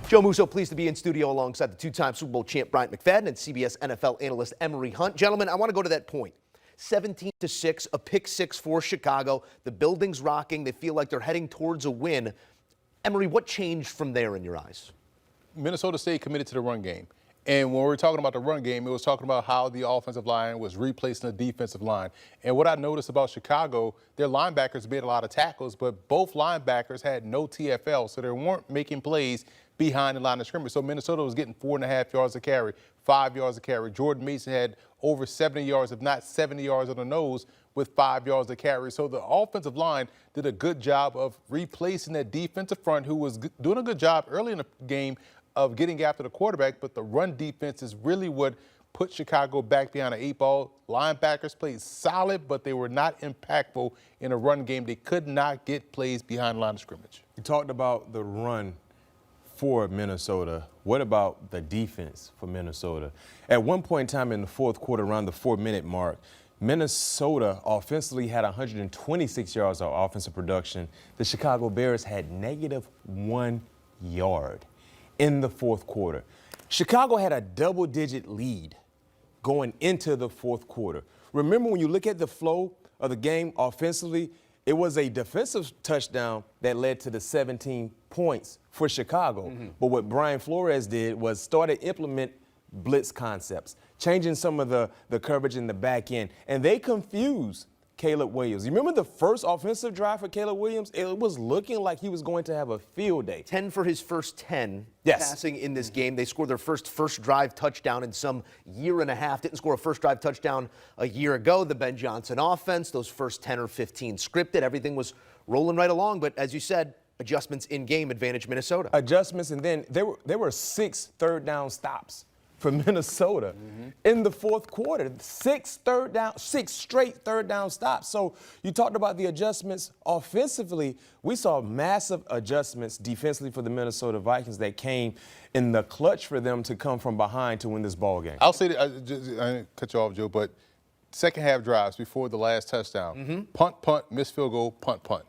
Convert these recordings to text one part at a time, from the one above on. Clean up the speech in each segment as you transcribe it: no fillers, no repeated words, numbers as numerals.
Joe Musso pleased to be in studio alongside the two-time Super Bowl champ Bryant McFadden and CBS NFL analyst Emory Hunt. Gentlemen, I want to go to that point. 17-6, a pick six for Chicago. The building's rocking. They feel like they're heading towards a win. Emory, what changed from there in your eyes? Minnesota State committed to the run game. And when we were talking about the run game, it was talking about how the offensive line was replacing the defensive line. And what I noticed about Chicago, their linebackers made a lot of tackles, but both linebackers had no TFL, so they weren't making plays behind the line of scrimmage. So Minnesota was getting 4.5 yards a carry, 5 yards a carry. Jordan Mason had over 70 yards, if not 70 yards on the nose, with 5 yards a carry. So the offensive line did a good job of replacing that defensive front, who was doing a good job early in the game of getting after the quarterback, but the run defense is really what put Chicago back behind the 8 ball. Linebackers played solid, but they were not impactful in a run game. They could not get plays behind the line of scrimmage. You talked about the run for Minnesota. What about the defense for Minnesota? At one point in time in the fourth quarter, around the 4-minute mark, Minnesota offensively had 126 yards of offensive production. The Chicago Bears had -1 yard in the fourth quarter. Chicago had a double-digit lead going into the fourth quarter. Remember, when you look at the flow of the game offensively, it was a defensive touchdown that led to the 17 points for Chicago. But what Brian Flores did was started implement blitz concepts, changing some of the coverage in the back end, and they confused Caleb Williams. You remember the first offensive drive for Caleb Williams? It was looking like he was going to have a field day. 10 for his first 10 Yes. passing in this game. They scored their first drive touchdown in some year and a half. Didn't score a first drive touchdown a year ago. The Ben Johnson offense, those first 10 or 15 scripted. Everything was rolling right along. But as you said, adjustments in game advantage Minnesota. Adjustments, and then there were 6 third down stops for Minnesota in the fourth quarter. 6 straight third down stops. So you talked about the adjustments offensively. We saw massive adjustments defensively for the Minnesota Vikings that came in the clutch for them to come from behind to win this ball game. I'll say that, I didn't cut you off, Joe, but second half drives before the last touchdown. Punt, missed field goal, punt.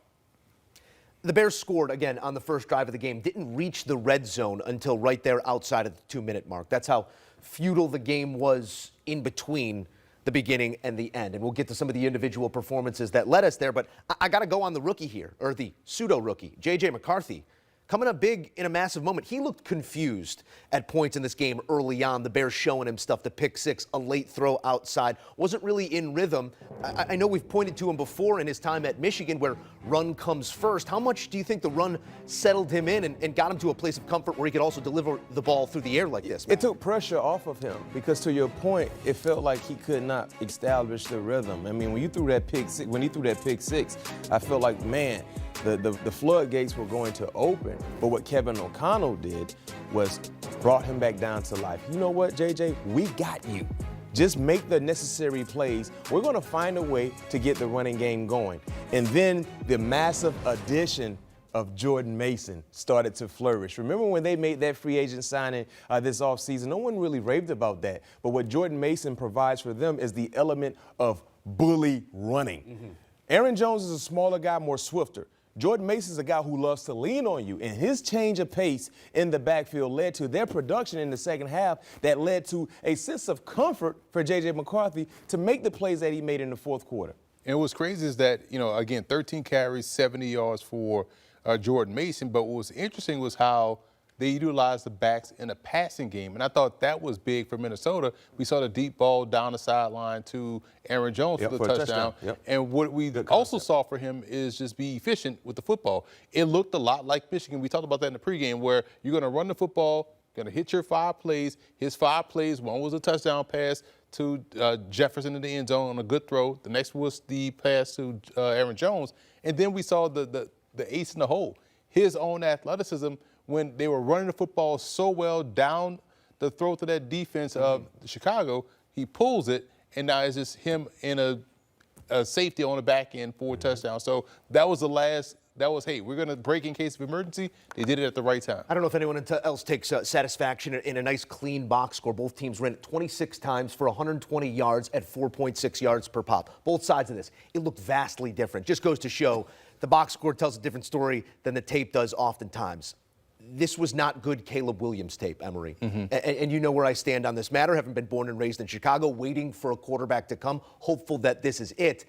The Bears scored again on the first drive of the game, didn't reach the red zone until right there outside of the 2-minute mark. That's how futile the game was in between the beginning and the end. And we'll get to some of the individual performances that led us there, but I got to go on the rookie here, or the pseudo-rookie, J.J. McCarthy. Coming up big in a massive moment. He looked confused at points in this game early on. The Bears showing him stuff, the pick six, a late throw outside. Wasn't really in rhythm. I know we've pointed to him before in his time at Michigan where run comes first. How much do you think the run settled him in and got him to a place of comfort where he could also deliver the ball through the air like this? It took pressure off of him because, to your point, it felt like he could not establish the rhythm. I mean, when he threw that pick six, I felt like, man, the floodgates were going to open. But what Kevin O'Connell did was brought him back down to life. You know what, JJ? We got you. Just make the necessary plays. We're going to find a way to get the running game going. And then the massive addition of Jordan Mason started to flourish. Remember when they made that free agent signing this offseason? No one really raved about that. But what Jordan Mason provides for them is the element of bully running. Aaron Jones is a smaller guy, more swifter. Jordan Mason is a guy who loves to lean on you, and his change of pace in the backfield led to their production in the second half that led to a sense of comfort for J.J. McCarthy to make the plays that he made in the fourth quarter. And what's crazy is that, again, 13 carries, 70 yards for Jordan Mason, but what was interesting was how they utilized the backs in a passing game, and I thought that was big for Minnesota. We saw the deep ball down the sideline to Aaron Jones for the touchdown. And what we also saw for him is just be efficient with the football. It looked a lot like Michigan. We talked about that in the pregame, where you're going to run the football, going to hit your 5 plays. His 5 plays, one was a touchdown pass to Jefferson in the end zone on a good throw. The next was the pass to Aaron Jones. And then we saw the ace in the hole, his own athleticism, when they were running the football so well down the throat of that defense of Chicago. He pulls it, and now it's just him in a safety on the back end for a touchdown. So that was the last. That was, hey, we're going to break in case of emergency. They did it at the right time. I don't know if anyone else takes satisfaction in a nice clean box score. Both teams ran it 26 times for 120 yards at 4.6 yards per pop. Both sides of this. It looked vastly different. Just goes to show the box score tells a different story than the tape does oftentimes. this was not good Caleb Williams tape, Emory. And you know where I stand on this matter. Having been born and raised in Chicago, waiting for a quarterback to come, hopeful that this is it.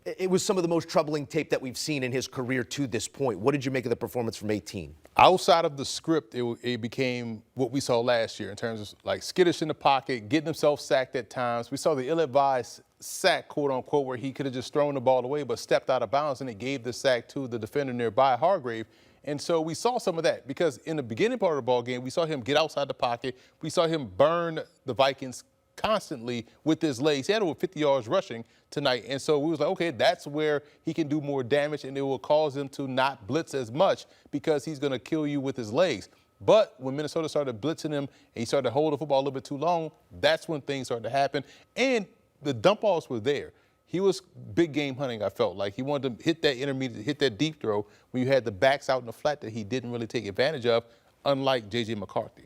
It was some of the most troubling tape that we've seen in his career to this point. What did you make of the performance from 18? Outside of the script, it became what we saw last year in terms of like skittish in the pocket, getting himself sacked at times. We saw the ill-advised sack, quote unquote, where he could have just thrown the ball away but stepped out of bounds, and it gave the sack to the defender nearby, Hargrave. And so we saw some of that because in the beginning part of the ball game, we saw him get outside the pocket. We saw him burn the Vikings constantly with his legs. He had over 50 yards rushing tonight. And so we was like, okay, that's where he can do more damage, and it will cause him to not blitz as much because he's going to kill you with his legs. But when Minnesota started blitzing him and he started to hold the football a little bit too long, that's when things started to happen. And the dump offs were there. He was big game hunting, I felt like. He wanted to hit that intermediate, hit that deep throw when you had the backs out in the flat that he didn't really take advantage of, unlike J.J. McCarthy.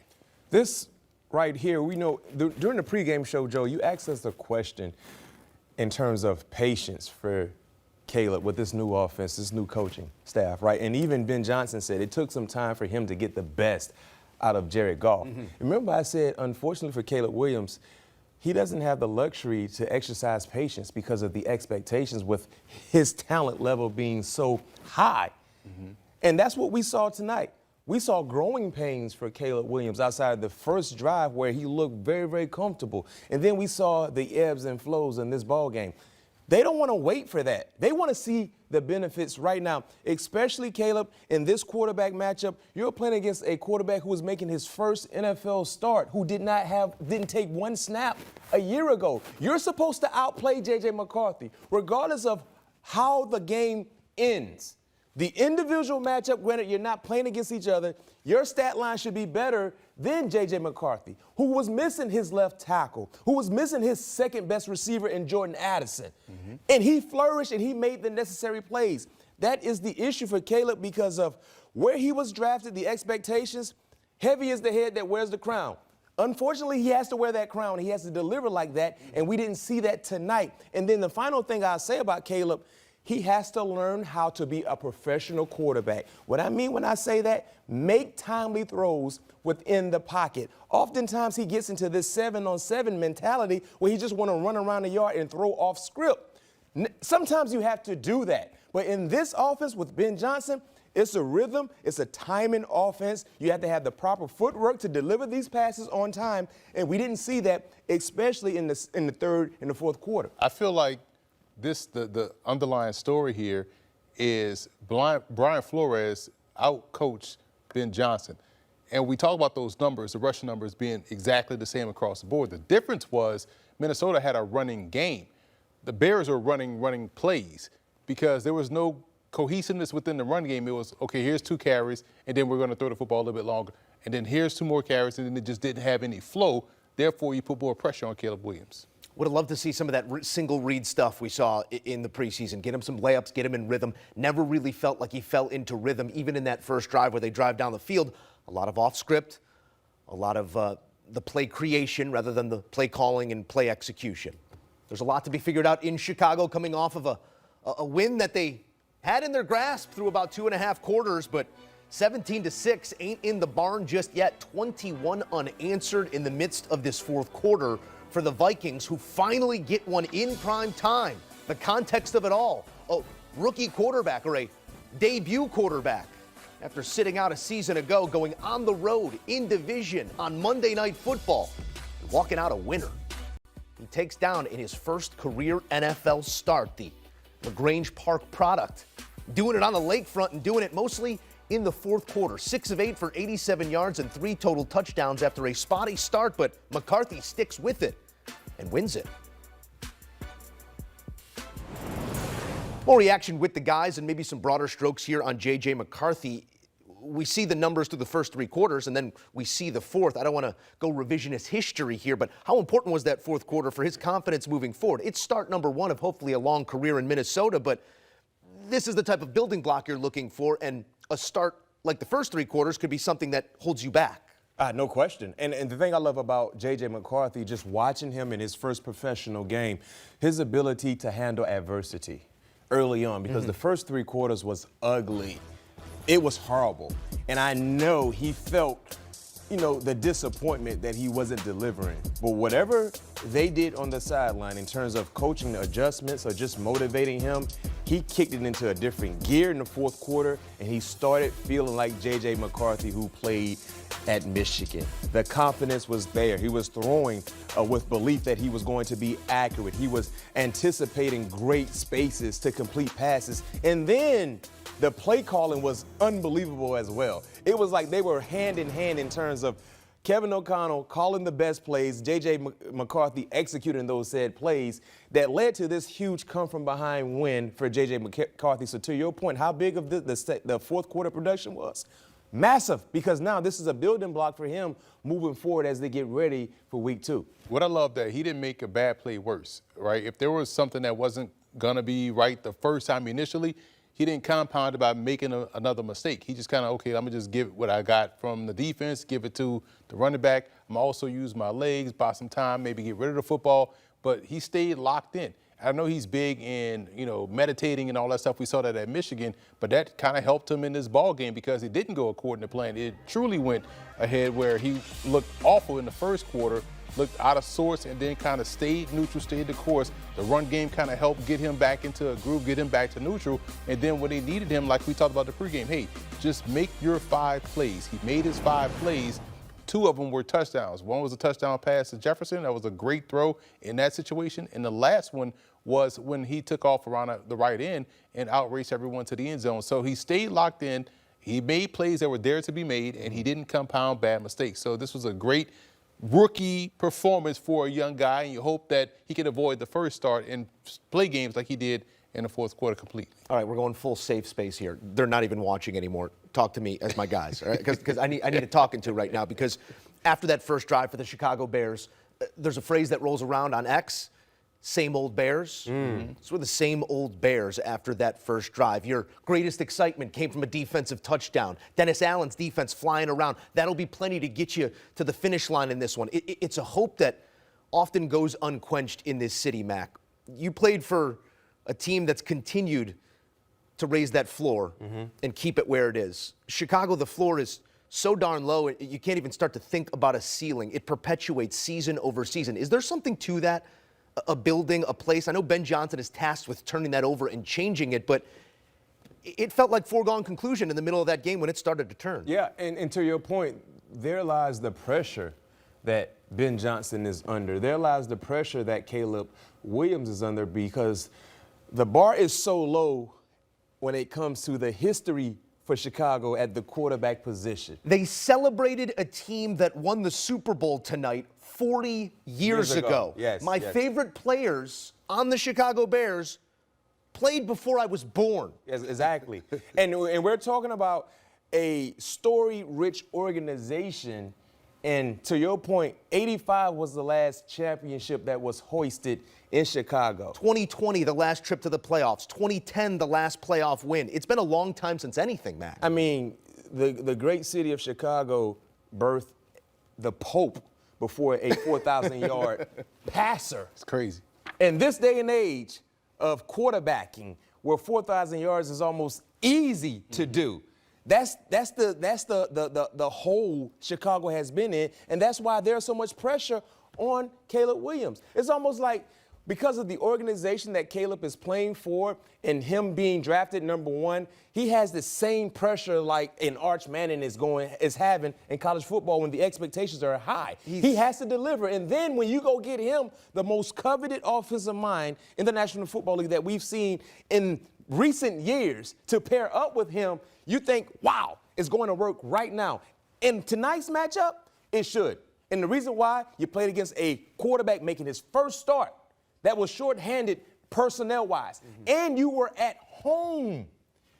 This right here, we know during the pregame show, Joe, you asked us a question in terms of patience for Caleb with this new offense, this new coaching staff, right? And even Ben Johnson said it took some time for him to get the best out of Jared Goff. Remember I said, unfortunately for Caleb Williams, he doesn't have the luxury to exercise patience because of the expectations with his talent level being so high. And that's what we saw tonight. We saw growing pains for Caleb Williams outside the first drive where he looked very, very comfortable. And then we saw the ebbs and flows in this ball game. They don't want to wait for that. They want to see the benefits right now, especially Caleb in this quarterback matchup. You're playing against a quarterback who was making his first NFL start, who didn't take one snap a year ago. You're supposed to outplay J.J. McCarthy, regardless of how the game ends. The individual matchup, granted you're not playing against each other, your stat line should be better than J.J. McCarthy, who was missing his left tackle, who was missing his second best receiver in Jordan Addison. And he flourished and he made the necessary plays. That is the issue for Caleb because of where he was drafted, the expectations. Heavy is the head that wears the crown. Unfortunately, he has to wear that crown. He has to deliver like that, and we didn't see that tonight. And then the final thing I'll say about Caleb, he has to learn how to be a professional quarterback. What I mean when I say that, make timely throws within the pocket. Oftentimes he gets into this 7-on-7 mentality where he just want to run around the yard and throw off script. Sometimes you have to do that. But in this offense with Ben Johnson, it's a rhythm, it's a timing offense. You have to have the proper footwork to deliver these passes on time, and we didn't see that, especially in the third and the fourth quarter. I feel like the underlying story here is Brian Flores out-coached Ben Johnson. And we talk about those numbers, the rushing numbers being exactly the same across the board. The difference was Minnesota had a running game. The Bears are running plays because there was no cohesiveness within the run game. It was, okay, here's 2 carries, and then we're going to throw the football a little bit longer. And then here's 2 more carries, and then it just didn't have any flow. Therefore, you put more pressure on Caleb Williams. Would have loved to see some of that single read stuff we saw in the preseason. Get him some layups, get him in rhythm. Never really felt like he fell into rhythm, even in that first drive where they drive down the field. A lot of off script, a lot of the play creation rather than the play calling and play execution. There's a lot to be figured out in Chicago coming off of a win that they had in their grasp through about 2.5 quarters, but 17-6 ain't in the barn just yet. 21 unanswered in the midst of this fourth quarter for the Vikings, who finally get one in prime time. The context of it all, a rookie quarterback or a debut quarterback after sitting out a season ago, going on the road in division on Monday Night Football and walking out a winner. He takes down in his first career NFL start the LaGrange Park product, doing it on the lakefront and doing it mostly in the fourth quarter. 6 of 8 for 87 yards and 3 total touchdowns after a spotty start, but McCarthy sticks with it and wins it. More reaction with the guys and maybe some broader strokes here on J.J. McCarthy. We see the numbers through the first 3 quarters, and then we see the fourth. I don't want to go revisionist history here, but how important was that fourth quarter for his confidence moving forward? It's start number 1 of hopefully a long career in Minnesota, but this is the type of building block you're looking for, and a start like the first 3 quarters could be something that holds you back. No question. And the thing I love about J.J. McCarthy, just watching him in his first professional game, his ability to handle adversity early on, because the first 3 quarters was ugly. It was horrible. And I know he felt, the disappointment that he wasn't delivering. But whatever they did on the sideline in terms of coaching adjustments or just motivating him, he kicked it into a different gear in the fourth quarter, and he started feeling like J.J. McCarthy, who played at Michigan. The confidence was there. He was throwing with belief that he was going to be accurate. He was anticipating great spaces to complete passes. And then the play calling was unbelievable as well. It was like they were hand in hand in terms of Kevin O'Connell calling the best plays, J.J. McCarthy executing those said plays that led to this huge come-from-behind win for J.J. McCarthy. So to your point, how big of the fourth quarter production was? Massive, because now this is a building block for him moving forward as they get ready for week 2. What I love that he didn't make a bad play worse, right? If there was something that wasn't going to be right the first time initially, he didn't compound it by making another mistake. He just kind of, okay, I'm going to just give what I got from the defense, give it to the running back. I'm also use my legs, buy some time, maybe get rid of the football. But he stayed locked in. I know he's big in, meditating and all that stuff. We saw that at Michigan, but that kind of helped him in this ball game because it didn't go according to plan. It truly went ahead where he looked awful in the first quarter, looked out of sorts, and then kind of stayed neutral, stayed the course. The run game kind of helped get him back into a groove, get him back to neutral. And then when they needed him, like we talked about the pregame, hey, just make your 5 plays. He made his 5 plays. 2 of them were touchdowns. One was a touchdown pass to Jefferson. That was a great throw in that situation. And the last one was when he took off around the right end and outraced everyone to the end zone. So he stayed locked in. He made plays that were there to be made, and he didn't compound bad mistakes. So this was a great rookie performance for a young guy, and you hope that he can avoid the first start and play games like he did in the fourth quarter completely. All right, we're going full safe space here. They're not even watching anymore. Talk to me as my guys, all right? Because I need a talking to right now, because after that first drive for the Chicago Bears, there's a phrase that rolls around on X, same old Bears. So we're the same old Bears after that first drive. Your greatest excitement came from a defensive touchdown. Dennis Allen's defense flying around. That'll be plenty to get you to the finish line in this one. It's a hope that often goes unquenched in this city, Mac. You played for a team that's continued to raise that floor and keep it where it is. Chicago, the floor is so darn low, you can't even start to think about a ceiling. It perpetuates season over season. Is there something to that? A building, a place? I know Ben Johnson is tasked with turning that over and changing it, but it felt like foregone conclusion in the middle of that game when it started to turn. Yeah, and to your point, there lies the pressure that Ben Johnson is under. There lies the pressure that Caleb Williams is under, because the bar is so low when it comes to the history for Chicago at the quarterback position. They celebrated a team that won the Super Bowl tonight 40 years ago. Yes, My yes. favorite players on the Chicago Bears played before I was born. Yes, exactly. and we're talking about a story-rich organization. And to your point, 85 was the last championship that was hoisted in Chicago. 2020, the last trip to the playoffs. 2010, the last playoff win. It's been a long time since anything, Matt. I mean, the great city of Chicago birthed the Pope before a 4,000-yard passer. It's crazy. In this day and age of quarterbacking, where 4,000 yards is almost easy to do, that's the hole Chicago has been in, and that's why there's so much pressure on Caleb Williams. It's almost like, because of the organization that Caleb is playing for and him being drafted number 1, he has the same pressure like an Arch Manning is having in college football when the expectations are high. He has to deliver. And then when you go get him, the most coveted offensive mind in the National Football League that we've seen in recent years, to pair up with him, you think, wow, it's going to work right now. In tonight's matchup, it should. And the reason why, you played against a quarterback making his first start that was shorthanded personnel-wise. And you were at home.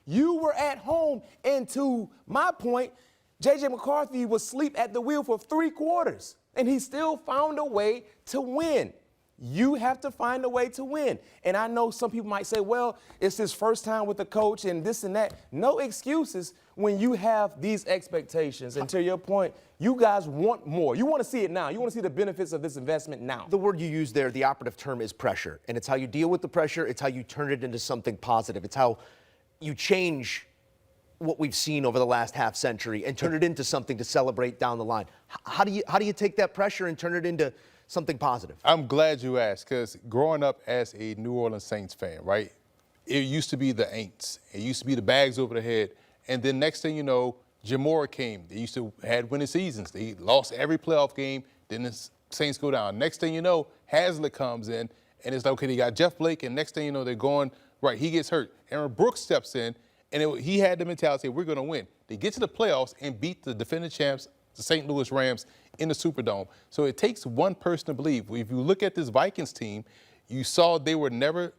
You were at home. And to my point, J.J. McCarthy was asleep at the wheel for 3 quarters, and he still found a way to win. You have to find a way to win. And I know some people might say, well, it's his first time with the coach and this and that. No excuses when you have these expectations. And to your point, you guys want more. You want to see it now. You want to see the benefits of this investment now. The word you use there, the operative term, is pressure. And it's how you deal with the pressure. It's how you turn it into something positive. It's how you change what we've seen over the last half century and turn it into something to celebrate down the line? How do you take that pressure and turn it into something positive? I'm glad you asked, because growing up as a New Orleans Saints fan, right, it used to be the Aints. It used to be the bags over the head. And then next thing you know, Emory came. They used to had winning seasons. They lost every playoff game. Then the Saints go down. Next thing you know, Hazlitt comes in, and it's like, okay, they got Jeff Blake, and next thing you know, they're going, right, he gets hurt. Aaron Brooks steps in, and he had the mentality, we're going to win. They get to the playoffs and beat the defending champs, the St. Louis Rams, in the Superdome. So it takes one person to believe. If you look at this Vikings team, you saw they were never,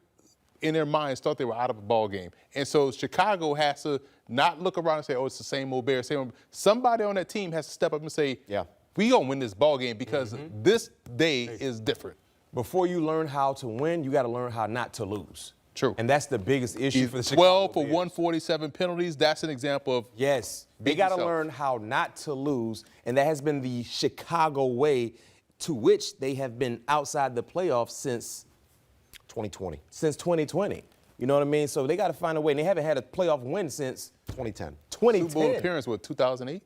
in their minds, thought they were out of a ball game. And so Chicago has to not look around and say, oh, it's the same old Bears. Somebody on that team has to step up and say, yeah, we going to win this ball game because this day is different. Before you learn how to win, you got to learn how not to lose. True. And that's the biggest issue for the Chicago 12 for Bears. 147 penalties. That's an example of Yes. They beat got to yourself. learn how not to lose, and that has been the Chicago way to which they have been outside the playoffs since 2020. Since 2020. You know what I mean? So they got to find a way. And they haven't had a playoff win since 2010. 2010. Super Bowl appearance, what, 2008?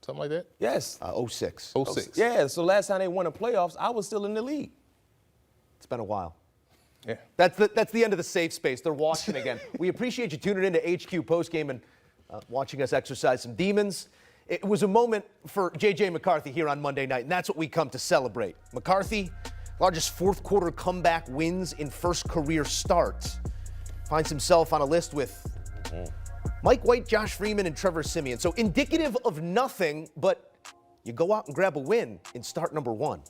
Something like that? Yes. 06. 06. Yeah, so last time they won the playoffs, I was still in the league. It's been a while. Yeah. That's the end of the safe space. They're watching again. We appreciate you tuning into HQ postgame and watching us exercise some demons. It was a moment for J.J. McCarthy here on Monday night, and that's what we come to celebrate. McCarthy, largest fourth quarter comeback wins in first career start, finds himself on a list with Mike White, Josh Freeman, and Trevor Siemian. So indicative of nothing, but you go out and grab a win in start number 1.